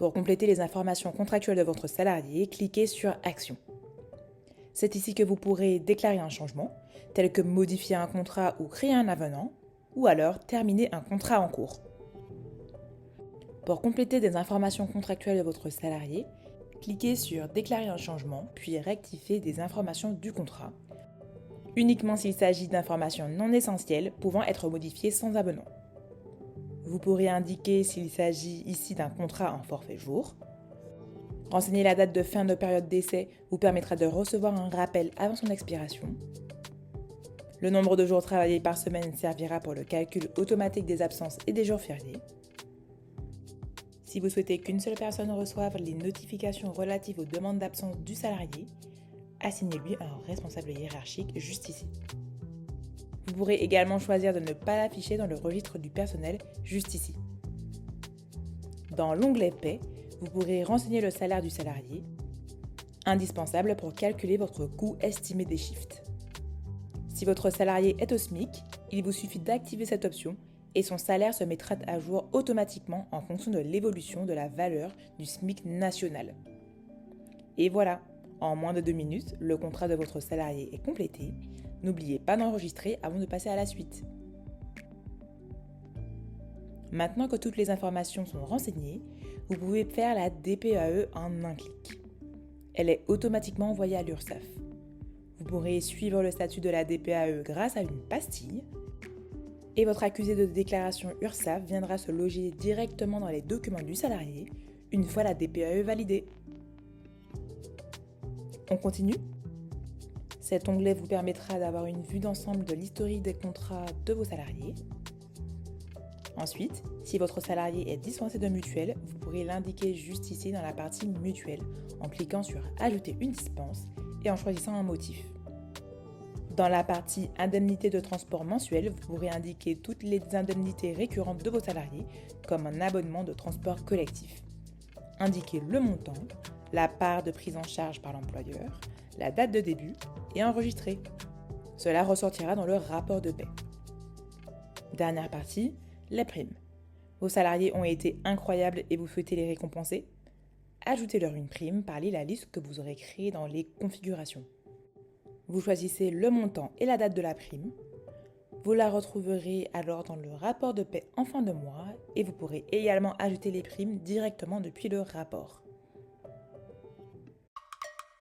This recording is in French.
Pour compléter les informations contractuelles de votre salarié, cliquez sur Action. C'est ici que vous pourrez déclarer un changement, tel que modifier un contrat ou créer un avenant, ou alors terminer un contrat en cours. Pour compléter des informations contractuelles de votre salarié, cliquez sur Déclarer un changement, puis rectifier des informations du contrat, uniquement s'il s'agit d'informations non essentielles pouvant être modifiées sans avenant. Vous pourrez indiquer s'il s'agit ici d'un contrat en forfait jour. Renseigner la date de fin de période d'essai vous permettra de recevoir un rappel avant son expiration. Le nombre de jours travaillés par semaine servira pour le calcul automatique des absences et des jours fériés. Si vous souhaitez qu'une seule personne reçoive les notifications relatives aux demandes d'absence du salarié, assignez-lui un responsable hiérarchique juste ici. Vous pourrez également choisir de ne pas l'afficher dans le registre du personnel juste ici. Dans l'onglet Paie, vous pourrez renseigner le salaire du salarié, indispensable pour calculer votre coût estimé des shifts. Si votre salarié est au SMIC, il vous suffit d'activer cette option et son salaire se mettra à jour automatiquement en fonction de l'évolution de la valeur du SMIC national. Et voilà, en moins de 2 minutes, le contrat de votre salarié est complété. N'oubliez pas d'enregistrer avant de passer à la suite. Maintenant que toutes les informations sont renseignées, vous pouvez faire la DPAE en un clic. Elle est automatiquement envoyée à l'URSSAF. Vous pourrez suivre le statut de la DPAE grâce à une pastille et votre accusé de déclaration URSSAF viendra se loger directement dans les documents du salarié une fois la DPAE validée. On continue ? Cet onglet vous permettra d'avoir une vue d'ensemble de l'historique des contrats de vos salariés. Ensuite, si votre salarié est dispensé de mutuelle, vous pourrez l'indiquer juste ici dans la partie mutuelle en cliquant sur Ajouter une dispense et en choisissant un motif. Dans la partie indemnité de transport mensuel, vous pourrez indiquer toutes les indemnités récurrentes de vos salariés, comme un abonnement de transport collectif. Indiquez le montant, la part de prise en charge par l'employeur, la date de début et enregistrer. Cela ressortira dans le rapport de paie. Dernière partie, les primes. Vos salariés ont été incroyables et vous souhaitez les récompenser ? Ajoutez-leur une prime par la liste que vous aurez créée dans les configurations. Vous choisissez le montant et la date de la prime. Vous la retrouverez alors dans le rapport de paie en fin de mois et vous pourrez également ajouter les primes directement depuis le rapport.